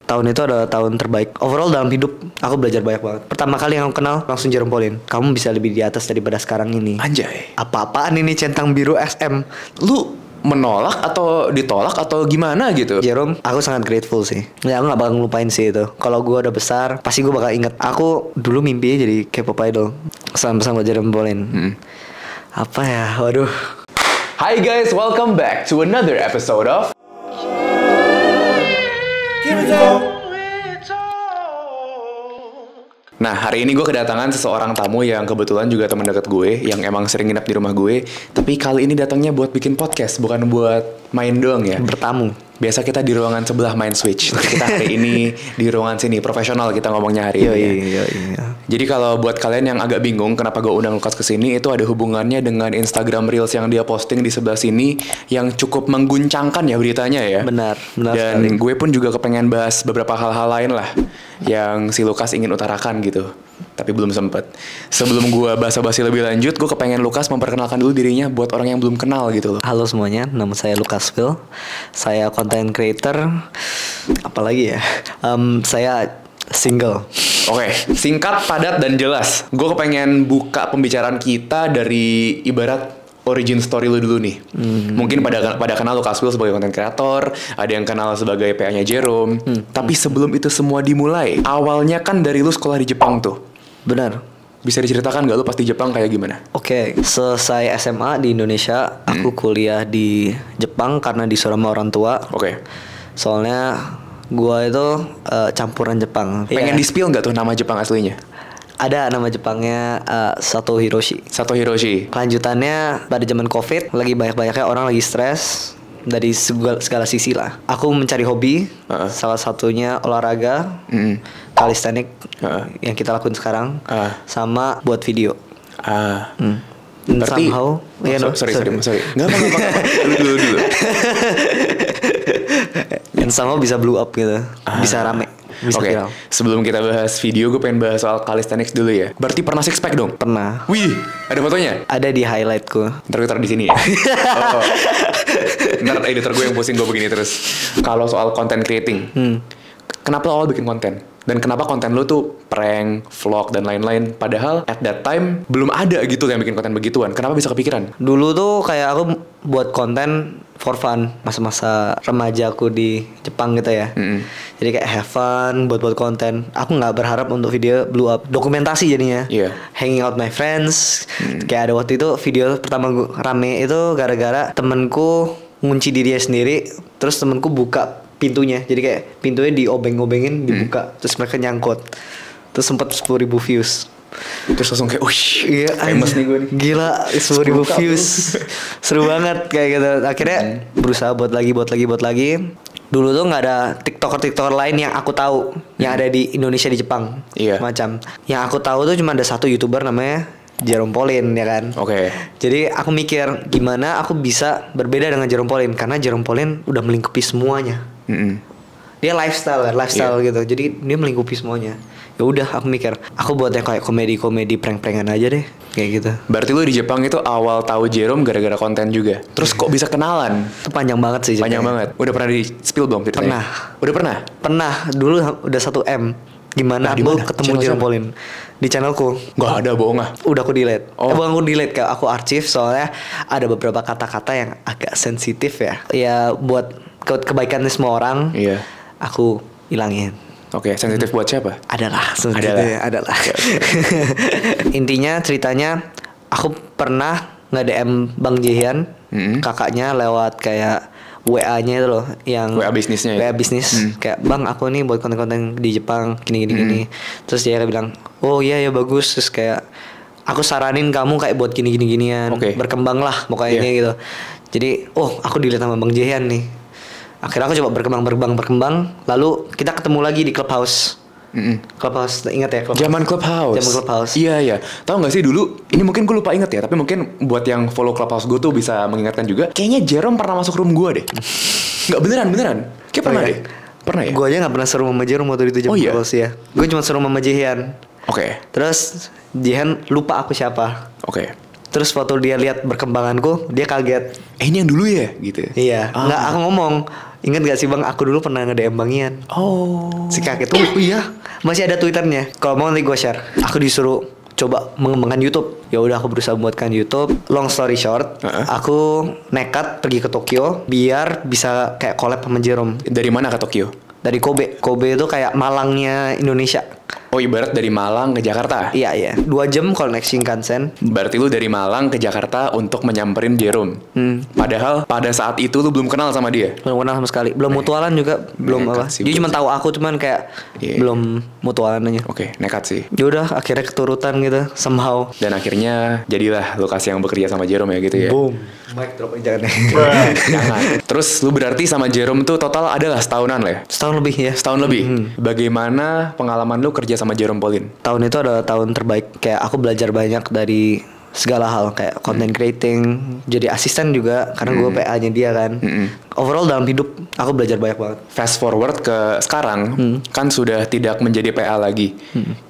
Tahun itu adalah tahun terbaik overall dalam hidup. Aku belajar banyak banget. Pertama kali yang aku kenal langsung Jerome Pauline. Kamu bisa lebih di atas daripada sekarang ini. Anjay. Apa-apaan ini centang biru SM. Lu menolak atau ditolak atau gimana gitu? Jerome, aku sangat grateful sih. Ya aku gak bakal ngelupain sih itu. Kalau gue udah besar, pasti gue bakal inget. Aku dulu mimpinya jadi K-pop idol. Pesan-pesan buat Jerome Pauline. Apa ya? Waduh. Hi guys, welcome back to another episode of Nah, hari ini gue kedatangan seseorang tamu yang kebetulan juga teman dekat gue, yang emang sering nginep di rumah gue. Tapi kali ini datangnya buat bikin podcast, bukan buat main doang ya. Bertamu. Biasa kita di ruangan sebelah main Switch. Tapi kita hari ini di ruangan sini, profesional kita ngomongnya hari ini. Iya. Jadi kalau buat kalian yang agak bingung kenapa gue undang Lukas kesini, itu ada hubungannya dengan Instagram Reels yang dia posting di sebelah sini, yang cukup mengguncangkan ya beritanya ya. Benar Dan sekali. gue pun juga kepengen bahas beberapa hal-hal lain lah yang si Lukas ingin utarakan gitu. Tapi belum sempet. Sebelum gue basa-basi lebih lanjut, gue kepengen Lukas memperkenalkan dulu dirinya buat orang yang belum kenal gitu loh. Halo semuanya, nama saya Lukas Will. Saya content creator. Apalagi ya? Saya single. Oke, singkat, padat, dan jelas. Gue kepengen buka pembicaraan kita dari ibarat origin story lu dulu nih. Mungkin pada kenal Lukas Will sebagai content creator, ada yang kenal sebagai PA-nya Jerome. Tapi sebelum itu semua dimulai, awalnya kan dari lu sekolah di Jepang tuh. Benar. Bisa diceritakan gak lu pas di Jepang kayak gimana? Oke, selesai SMA di Indonesia, aku kuliah di Jepang karena disuruh sama orang tua. Oke. Soalnya gua itu campuran Jepang. Pengen Iya. di-spill gak tuh nama Jepang aslinya? Ada nama Jepangnya Sato Hiroshi. Sato Hiroshi. Kelanjutannya pada zaman COVID, lagi banyak-banyaknya orang lagi stres dari segala sisi lah. Aku mencari hobi, salah satunya olahraga, calisthenics yang kita lakukan sekarang, sama buat video. Dan Berarti somehow, sorry. Nggak apa-apa. Dulu. Dan somehow bisa blow up gitu, bisa rame, bisa Oke, viral. sebelum kita bahas video, gue pengen bahas soal calisthenics dulu ya. Berarti pernah six pack dong? Pernah. Wih, ada fotonya? Ada di highlightku. Ntar gue taruh di sini ya. Oh. Ntar editor gue yang pusing gue begini terus. Kalau soal content creating, kenapa lo awal bikin konten? Dan kenapa konten lo tuh prank, vlog, dan lain-lain? Padahal at that time belum ada gitu yang bikin konten begituan. Kenapa bisa kepikiran? Dulu tuh kayak aku buat konten for fun, masa-masa remaja aku di Jepang gitu ya. Jadi kayak have fun, buat konten. Aku nggak berharap untuk video blow up. Dokumentasi jadinya. Iya. Hanging out my friends. Kayak ada waktu itu video pertama gue rame itu gara-gara temenku ngunci dirinya sendiri, terus temenku buka pintunya. Jadi kayak pintunya diobeng-obengin, dibuka, terus mereka nyangkut. Terus sempat 10.000 views. Terus langsung kayak, Iya, famous nih gue nih. Gila, 10.000 views. Seru banget kayak gitu. Akhirnya berusaha buat lagi. Dulu tuh nggak ada tiktoker lain yang aku tahu yang ada di Indonesia di Jepang. Iya. Macam. Yang aku tahu tuh cuma ada satu YouTuber namanya Jerome Pauline ya kan. Oke. Jadi aku mikir gimana aku bisa berbeda dengan Jerome Pauline, karena Jerome Pauline udah melingkupi semuanya. Dia lifestyle gitu. Jadi dia melingkupi semuanya. Ya udah aku mikir, aku buatnya kayak komedi prank-prankan aja deh, kayak gitu. Berarti lu di Jepang itu awal tahu Jerome gara-gara konten juga. Terus kok bisa kenalan? Itu panjang banget sih. Panjang ceritanya. banget. Udah pernah di spill belum ceritanya? Pernah. Udah pernah? Pernah. Dulu udah 1M. Gimana Nah, di aku mana? ketemu Channel Jerome siapa? Pauline di channelku. Gak ada, bohong ah. Udah aku delete. Oh. Bukan aku delete, kayak aku archive soalnya ada beberapa kata-kata yang agak sensitif ya. Ya buat kebaikan semua orang. Iya. Aku hilangin. Oke, sensitif buat siapa? Adalah. Intinya ceritanya aku pernah nge-DM Bang Jihan, kakaknya lewat kayak WA-nya itu loh, yang WA bisnisnya ya? WA bisnis. Kayak, "Bang, aku nih buat konten-konten di Jepang gini. Terus dia kayak bilang, "Oh iya ya bagus." Terus kayak aku saranin kamu kayak buat ginian. Oke. Berkembang lah pokoknya gitu. Jadi, aku dilihat sama Bang Jihan nih. Akhirnya aku coba berkembang. Lalu kita ketemu lagi di Clubhouse. Clubhouse, ingat ya Clubhouse? Zaman Clubhouse. Iya. Tahu nggak sih dulu? Ini mungkin gue lupa inget ya. Tapi mungkin buat yang follow Clubhouse gue tuh bisa mengingatkan juga. Kayaknya Jerome pernah masuk room gue deh. Nggak beneran. Kayak pernah iya. deh. Pernah ya? Gue aja gak pernah seru sama Jerome waktu itu zaman Oh, iya? Clubhouse ya. Gue cuma seru sama Jihan. Oke. Terus Jihan lupa aku siapa. Oke. Terus waktu dia lihat perkembanganku, dia kaget. Ini yang dulu ya gitu. Iya, nggak aku ngomong. Ingat gak sih bang, aku dulu pernah nge-DM Bang Ian. Oh. Si kaget tuh, iya. Masih ada Twitternya. Kalau mau nanti gue share. Aku disuruh coba mengembangkan YouTube. Ya udah aku berusaha buatkan YouTube. Long story short, aku nekat pergi ke Tokyo biar bisa kayak collab sama Jerome. Dari mana ke Tokyo? Dari Kobe. Kobe itu kayak Malangnya Indonesia. Oh ibarat dari Malang ke Jakarta. Iya 2 jam kalau naik Shinkansen. Berarti lu dari Malang ke Jakarta untuk menyamperin Jerome. Padahal pada saat itu lu belum kenal sama dia. Belum kenal sama sekali. Belum mutualan juga. Belum apa. Dia cuma tahu aku cuman kayak belum mutualan aja. Oke, nekat sih. Ya udah akhirnya keturutan gitu somehow. Dan akhirnya jadilah lokasi yang bekerja sama Jerome ya gitu ya. Boom. Mic drop jangan. Jangan. Terus lu berarti sama Jerome tuh total adalah setahunan lah ya? Setahun lebih ya. Setahun lebih. Bagaimana pengalaman lu kerja sama Jerome Pauline? Tahun itu adalah tahun terbaik. Kayak aku belajar banyak dari segala hal, kayak content creating, jadi asisten juga karena gue PA-nya dia kan. Overall dalam hidup aku belajar banyak banget. Fast forward ke sekarang, kan sudah tidak menjadi PA lagi.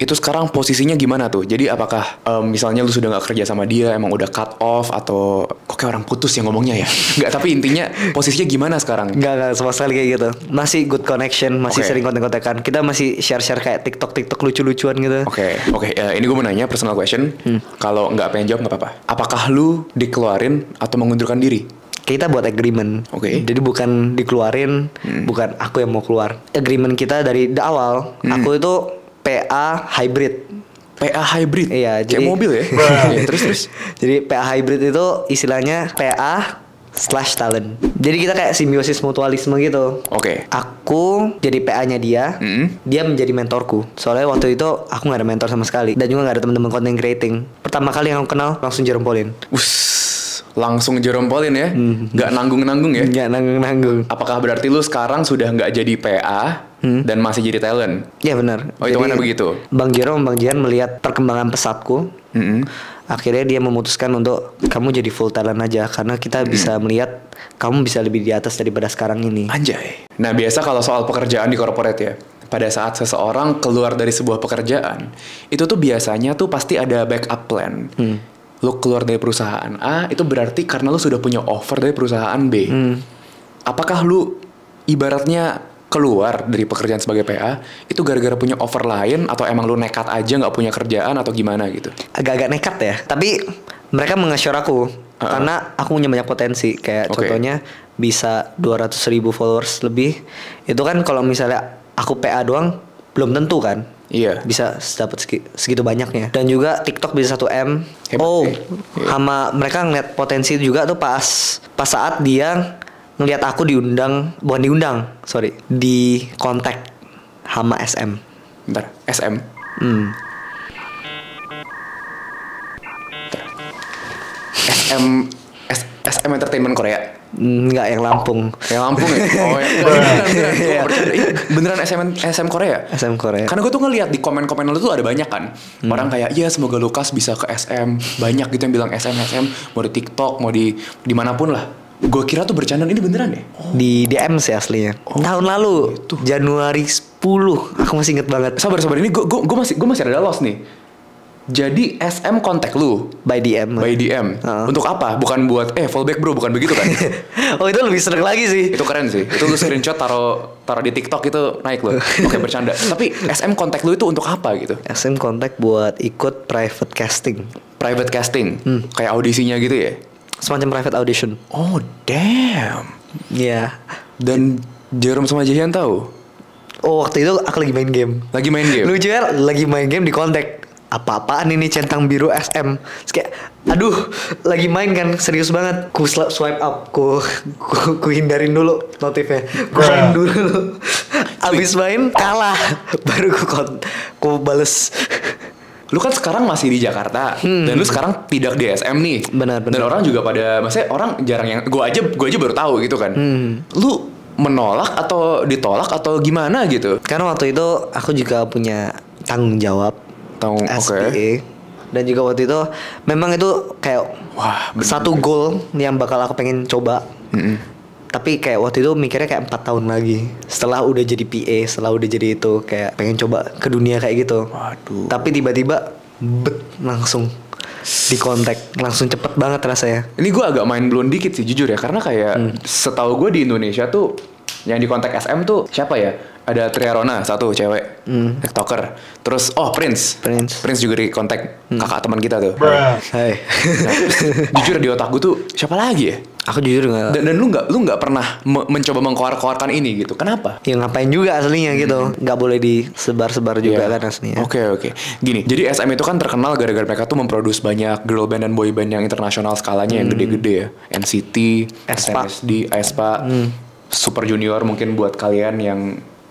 Itu sekarang posisinya gimana tuh? Jadi apakah misalnya lu sudah gak kerja sama dia, emang udah cut off atau kok kayak orang putus ya ngomongnya ya? Nggak, tapi intinya posisinya gimana sekarang? Nggak sama sekali kayak gitu. Masih good connection, masih sering konten-kontekan. Kita masih share-share kayak TikTok lucu-lucuan gitu. Oke. Ini gue mau nanya personal question. Kalau nggak pengen jawab nggak apa-apa. Apakah lu dikeluarin atau mengundurkan diri? Kita buat agreement. Jadi bukan dikeluarin, bukan aku yang mau keluar. Agreement kita dari the awal, aku itu PA hybrid. PA hybrid? Iya, kayak jadi mobil ya. Terus. Jadi PA hybrid itu istilahnya PA/talent. Jadi kita kayak simbiosis mutualisme gitu. Aku jadi PA-nya dia, dia menjadi mentorku. Soalnya waktu itu aku nggak ada mentor sama sekali dan juga nggak ada teman-teman content creating. Pertama kali yang aku kenal langsung Jerome Pauline. Langsung Jerome Pauline ya? Nggak nanggung-nanggung ya? Nggak nanggung-nanggung. Apakah berarti lu sekarang sudah nggak jadi PA dan masih jadi talent? Iya benar. Oh itu mana begitu? Bang Jerome, Bang Jian melihat perkembangan pesatku. Akhirnya dia memutuskan untuk kamu jadi full talent aja karena kita bisa melihat kamu bisa lebih di atas daripada sekarang ini. Anjay. Nah biasa kalau soal pekerjaan di corporate ya, pada saat seseorang keluar dari sebuah pekerjaan, itu tuh biasanya tuh pasti ada backup plan. Lu keluar dari perusahaan A, itu berarti karena lu sudah punya offer dari perusahaan B. Apakah lu ibaratnya keluar dari pekerjaan sebagai PA itu gara-gara punya offer lain atau emang lu nekat aja nggak punya kerjaan atau gimana gitu? Agak-agak nekat ya. Tapi mereka mengassure aku karena aku punya banyak potensi. Kayak contohnya bisa 200.000 followers lebih. Itu kan kalau misalnya aku PA doang belum tentu kan. Iya. Bisa dapat segitu banyaknya. Dan juga TikTok bisa 1M. Sama mereka ngeliat potensi juga tuh pas saat dia ngelihat aku di kontak sama SM. Bentar, SM? SM Entertainment Korea? Enggak, yang Lampung. Yang Lampung ya? Oh ya. Beneran SM Korea? SM Korea. Karena gue tuh ngeliat di komen-komen lu tuh ada banyak kan. Orang kayak, ya semoga Lukas bisa ke SM. Banyak gitu yang bilang SM. Mau di TikTok, mau di dimanapun lah. Gue kira tuh bercandaan, ini beneran ya? Di DM sih aslinya. Tahun lalu gitu. Januari 10. Aku masih inget banget. Sabar ini gue masih ada lost nih. Jadi SM kontak lu by DM. Untuk apa? Bukan buat fallback bro, bukan begitu kan? Oh itu lebih seru lagi sih. Itu keren sih. Itu lu screenshot taruh di TikTok itu naik loh. Oke, bercanda. Tapi SM kontak lu itu untuk apa gitu? SM kontak buat ikut private casting. Private casting? Kayak audisinya gitu ya? Semacam private audition. Oh damn. Iya. Dan Jerome sama Jahian tahu? Oh waktu itu aku lagi main game. Lucu ya, lagi main game di kontak. Apa-apaan ini centang biru SM. Terus kayak aduh, lagi main kan serius banget. Ku swipe up, ku hindarin dulu notifnya. Ku main dulu. Abis main kalah, baru ku bales. Lu kan sekarang masih di Jakarta dan lu sekarang tidak di SM nih. Benar. Dan orang juga maksudnya orang jarang yang gue aja baru tahu gitu kan. Lu menolak atau ditolak atau gimana gitu? Karena waktu itu aku juga punya tanggung jawab SPA. Dan juga waktu itu memang itu kayak satu goal yang bakal aku pengen coba. Tapi kayak waktu itu mikirnya kayak 4 tahun lagi setelah udah jadi PA, setelah udah jadi itu kayak pengen coba ke dunia kayak gitu. Waduh. Tapi tiba-tiba langsung di kontak langsung cepet banget rasanya. Ini gue agak main blown dikit sih jujur ya, karena kayak setahu gue di Indonesia tuh yang di kontak SM tuh siapa ya? Ada Triarona satu cewek, TikToker. Terus Prince juga di kontak kakak teman kita tuh. Hai. Nah, jujur di otak gue tuh siapa lagi ya? Aku jujur nggak. Dan lu nggak pernah mencoba mengkoar-koarkan ini gitu. Kenapa? Ya ngapain juga aslinya gitu. Nggak boleh disebar-sebar juga kan aslinya. Oke. Gini, jadi SM itu kan terkenal gara-gara mereka tuh memproduce banyak girl band dan boy band yang internasional skalanya yang gede-gede ya. NCT, aespa, SNSD, aespa, Super Junior mungkin buat kalian yang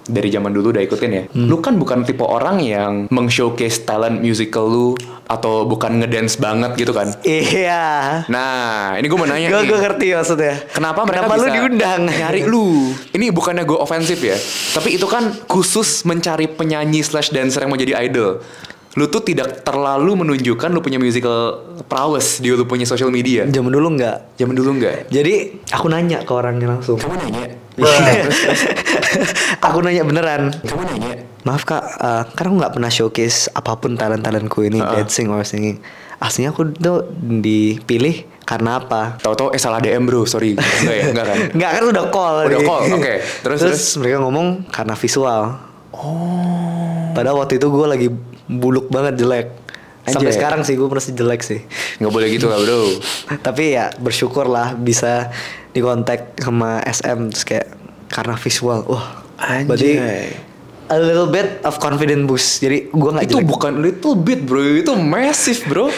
dari zaman dulu udah ikutin ya. Lu kan bukan tipe orang yang meng-showcase talent musical lu atau bukan ngedance banget gitu kan? Iya. Nah, ini gue mau nanya nih. Gue ngerti maksudnya. Kenapa mereka bisa lu diundang? Nyari lu? Ini bukannya gue ofensif ya, tapi itu kan khusus mencari penyanyi / dancer yang mau jadi idol. Lu tuh tidak terlalu menunjukkan lu punya musical prowess di lu punya social media. Zaman dulu enggak. Jadi aku nanya ke orangnya langsung. Kamu nanya? Aku nanya beneran. Kamu nanya? Maaf kak, karena aku nggak pernah showcase apapun talentku ini, dancing or singing. Aslinya aku tuh dipilih karena apa? Tahu-tahu salah DM bro, sorry. Enggak ya, enggak kan? Enggak kan udah call. Oke. Terus mereka ngomong karena visual. Padahal waktu itu gue lagi buluk banget, jelek. Sampai sekarang sih gue masih jelek sih. Nggak boleh gitu lah bro. Tapi ya bersyukur lah bisa dikontak sama SM terus kayak karena visual. Berarti a little bit of confidence boost. Jadi gue nggak jelek. Itu bukan little bit bro, itu massive bro.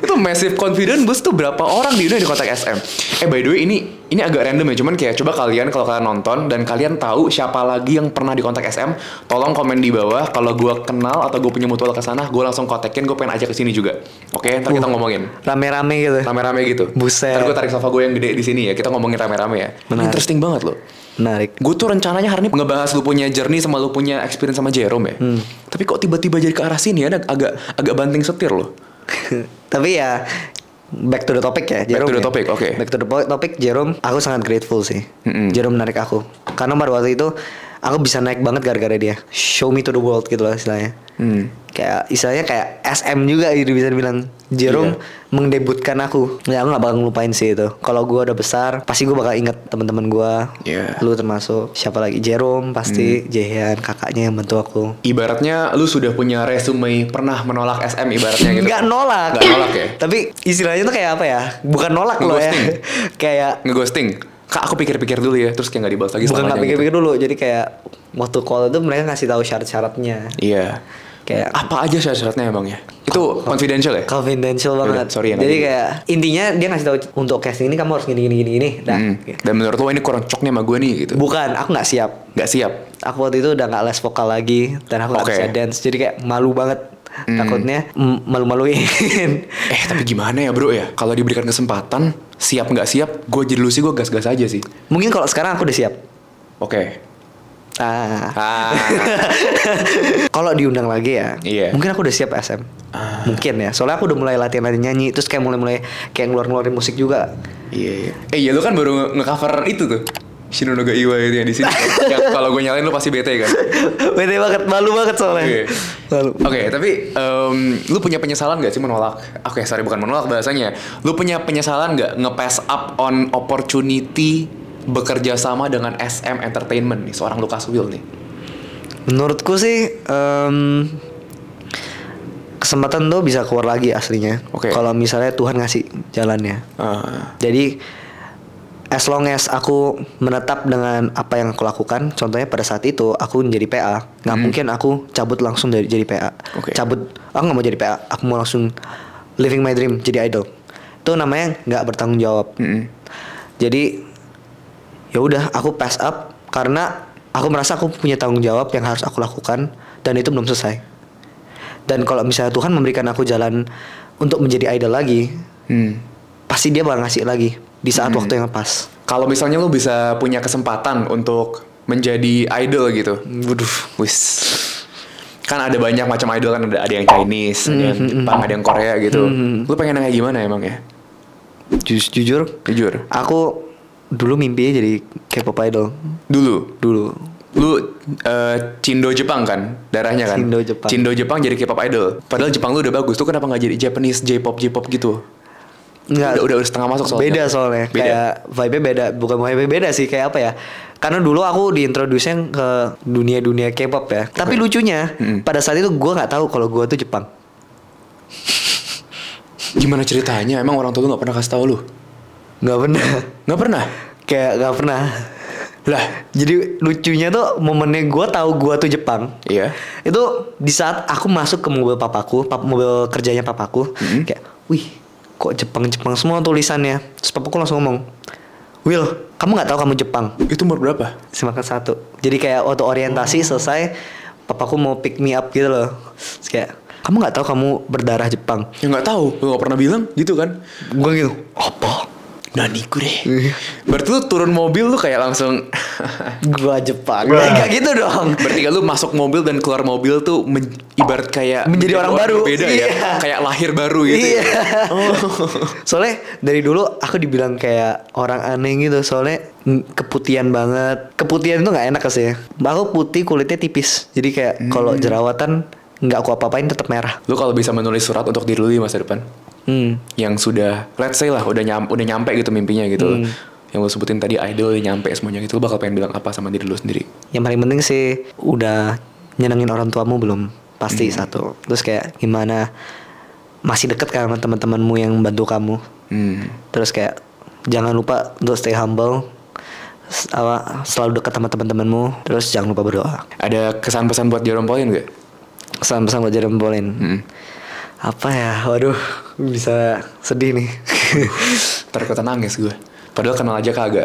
Itu massive confidence boost tuh berapa orang di dunia di kontak SM. By the way ini agak random ya, cuman kayak coba kalian kalau kalian nonton dan kalian tahu siapa lagi yang pernah di kontak SM, tolong komen di bawah. Kalau gue kenal atau gue punya mutual ke sana, gue langsung kontakin, gue pengen ajak ke sini juga. Oke, ntar kita ngomongin. Rame-rame gitu. Buset. Ntar gue tarik sofa gue yang gede di sini ya, kita ngomongin rame-rame ya. Ini interesting banget loh. Menarik. Gue tuh rencananya hari ini ngebahas lu punya journey sama lu punya experience sama Jerome ya. Tapi kok tiba-tiba jadi ke arah sini ya, agak banting setir loh. Tapi ya back to the topic ya, Jerome. Back to the topic, Jerome. Aku sangat grateful sih. Jerome menarik aku. Karena pada waktu itu aku bisa naik banget gara-gara dia. Show me to the world gitu lah istilahnya. Kayak istilahnya kayak SM juga gitu bisa dibilang. Jerome mendebutkan aku. Ya aku gak bakal ngelupain sih itu. Kalau gue udah besar pasti gue bakal inget teman-teman gue. Lu termasuk. Siapa lagi? Jerome pasti. Jehan kakaknya yang bantu aku. Ibaratnya lu sudah punya resume pernah menolak SM ibaratnya gitu. Gak nolak ya. Tapi istilahnya tuh kayak apa ya? Bukan nolak loh ya. Kayak ngeghosting. Kak aku pikir-pikir dulu ya, terus kayak gak dibalas lagi. Bukan gak pikir-pikir dulu. Jadi kayak waktu call itu mereka ngasih tahu syarat-syaratnya. Iya. Kayak apa aja syarat-syaratnya emang ya? Itu confidential ya? Confidential banget. Sorry, jadi kayak intinya dia ngasih tahu untuk casting ini kamu harus gini. Dan menurut lo ini kurang cocok nih sama gue nih gitu? Bukan, aku nggak siap. Aku waktu itu udah nggak les vokal lagi dan aku nggak bisa dance. Jadi kayak malu banget. Takutnya malu-maluin. Tapi gimana ya bro ya? Kalau diberikan kesempatan, siap nggak siap, gue jadi lu sih gue gas-gas aja sih. Mungkin kalau sekarang aku udah siap. Kalau diundang lagi ya, mungkin aku udah siap SM. Mungkin ya, soalnya aku udah mulai latihan nyanyi, terus kayak mulai kayak ngeluarin musik juga. Iya lu kan baru ngecover itu tuh. Shinonoga Iwa itu yang di sini. Yang kalau gue nyalain lu pasti bete kan? Bete banget, malu banget soalnya. Oke, tapi lu punya penyesalan gak sih menolak? Bukan menolak bahasanya. Lu punya penyesalan gak nge-pass up on opportunity bekerja sama dengan SM Entertainment nih, seorang Lucas Will nih? Menurutku sih kesempatan tuh bisa keluar lagi aslinya. Kalau misalnya Tuhan ngasih jalannya. Jadi as long as aku menetap dengan apa yang aku lakukan, contohnya pada saat itu aku menjadi PA, nggak mungkin aku cabut langsung jadi PA. Aku nggak mau jadi PA, aku mau langsung living my dream jadi idol. Itu namanya nggak bertanggung jawab. Jadi ya udah aku pass up karena aku merasa aku punya tanggung jawab yang harus aku lakukan dan itu belum selesai. Dan kalau misalnya Tuhan memberikan aku jalan untuk menjadi idol lagi, pasti dia bakal ngasih lagi di saat waktu yang pas. Kalau misalnya lu bisa punya kesempatan untuk menjadi idol gitu, kan ada banyak macam idol kan, ada yang Chinese, ada yang Jepang, ada yang Korea gitu. Lu pengen kayak gimana emang ya? Jujur, aku dulu mimpinya jadi K-pop idol. Dulu. Lu Cindo Jepang kan darahnya kan. Cindo Jepang jadi K-pop idol. Padahal Jepang lu udah bagus tuh, kenapa nggak jadi Japanese J-pop gitu? Enggak, udah setengah masuk soalnya. Beda soalnya. Kayak vibe-nya beda. Bukan vibe beda sih, kayak apa ya? Karena dulu aku diintroduce ke dunia K-pop ya. Tapi lucunya pada saat itu gue nggak tahu kalau gue tuh Jepang. Gimana ceritanya? Emang orang tua lu nggak pernah kasih tahu lu? Nggak pernah. Nggak pernah? Kayak nggak pernah. Lah, jadi lucunya tuh momennya gue tahu gue tuh Jepang. Iya. Itu di saat aku masuk ke mobil papaku, mobil kerjanya papaku, kayak, wih, kok Jepang semua tulisannya. Terus papaku langsung ngomong, Will, kamu nggak tahu kamu Jepang? Itu umur berapa? Semakan 1. Jadi kayak waktu orientasi selesai, papaku mau pick me up gitu loh. Terus kayak, kamu nggak tahu kamu berdarah Jepang? Ya nggak tahu, lu nggak pernah bilang gitu kan? Gue gitu, apa? Nani deh. Berarti lu turun mobil lu kayak langsung gua Jepang. Kayak gitu dong. Berarti lu masuk mobil dan keluar mobil tuh ibarat kayak menjadi orang baru. Beda ya. Kayak lahir baru gitu. Iya. Soalnya dari dulu aku dibilang kayak orang aneh gitu. Soalnya keputihan banget. Keputihan itu nggak enak sih. Aku putih, kulitnya tipis. Jadi kayak kalau jerawatan nggak aku apa-apain tetap merah. Lu kalau bisa menulis surat untuk diri lu di masa depan, yang sudah let's say lah udah nyampe gitu mimpinya gitu loh. Yang lu sebutin tadi idol nyampe semuanya gitu, lu bakal pengen bilang apa sama diri lu sendiri? Yang paling penting sih udah nyenengin orang tuamu belum? Pasti satu. Terus kayak gimana masih deket kan sama teman-temanmu yang bantu kamu. Terus kayak jangan lupa untuk stay humble. Selalu dekat sama teman-temanmu. Terus jangan lupa berdoa. Ada kesan pesan buat Jerome Pauline gak? Kesan pesan buat Jerome Pauline. Apa ya? Waduh, bisa sedih nih. Terikutan nangis gue. Padahal kenal aja kagak.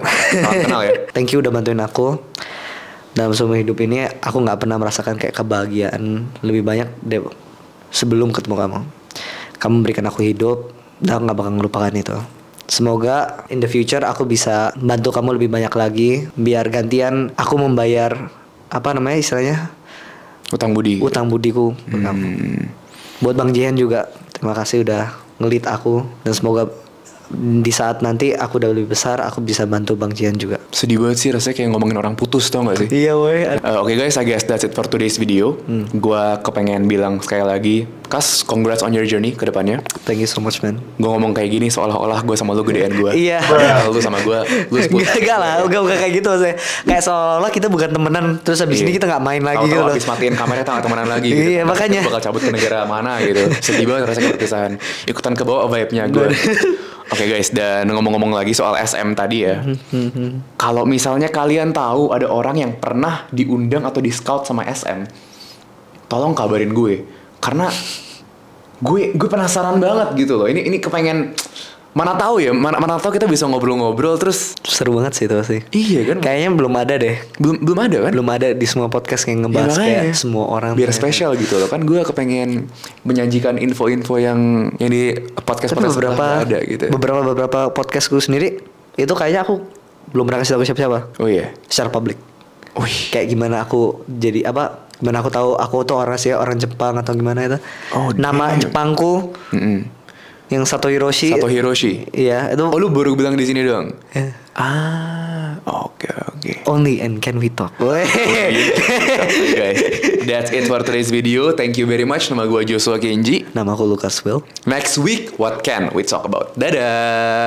Kenal ya. Thank you udah bantuin aku. Dalam semua hidup ini aku nggak pernah merasakan kayak kebahagiaan lebih banyak sebelum ketemu kamu. Kamu berikan aku hidup dan aku nggak bakal ngelupakan itu. Semoga in the future aku bisa bantu kamu lebih banyak lagi. Biar gantian aku membayar apa namanya istilahnya? Utang budiku ke kamu. Buat Bang Jihan juga, terima kasih udah ngelit aku. Dan semoga di saat nanti aku udah lebih besar, aku bisa bantu Bang Jihan juga. Sedih banget sih rasanya kayak ngomongin orang putus, tau gak sih? Iya woy. Oke guys, I guess that's it for today's video. Gua kepengen bilang sekali lagi, Kas, congrats on your journey ke depannya. Thank you so much man. Gue ngomong kayak gini seolah-olah gue sama lu gedean gue. Iya. Lu sama gue, lu Enggak lah, bukan kayak gitu maksudnya. Kayak seolah kita bukan temenan, terus habis ini kita gak main lagi gitu loh. Habis matiin kameranya tak temenan lagi gitu. Iya makanya. Bakal cabut ke negara mana gitu. Sedih banget rasanya perpisahan. Ikutan ke bawah vibe-nya gue. Oke guys, dan ngomong-ngomong lagi soal SM tadi ya. Kalau misalnya kalian tahu ada orang yang pernah diundang atau di scout sama SM, tolong kabarin gue. Karena gue penasaran banget gitu loh. Ini kepengen, mana tahu ya, mana tahu kita bisa ngobrol-ngobrol terus. Seru banget sih itu sih. Iya kan? Kayaknya belum ada deh. Belum ada kan? Belum ada di semua podcast yang ngebahas kayak semua orang. Biar spesial gitu loh. Kan gue kepengen menyajikan info-info yang di podcast beberapa ada gitu. Beberapa podcast gue sendiri itu kayaknya aku belum pernah kasih tahu siapa-siapa. Oh iya. Secara publik. Wih. Kayak gimana aku jadi apa? Gimana aku tahu aku tuh orang Jepang atau gimana itu? Oh, nama Jepangku. Yang Sato Hiroshi. Iya, itu. Oh, lu baru bilang di sini doang. Yeah. Oke. Only and can we talk. Guys, that's it for today's video. Thank you very much. Nama gue Joshua Kenji. Nama aku Lucas Will. Next week, what can we talk about? Dadah.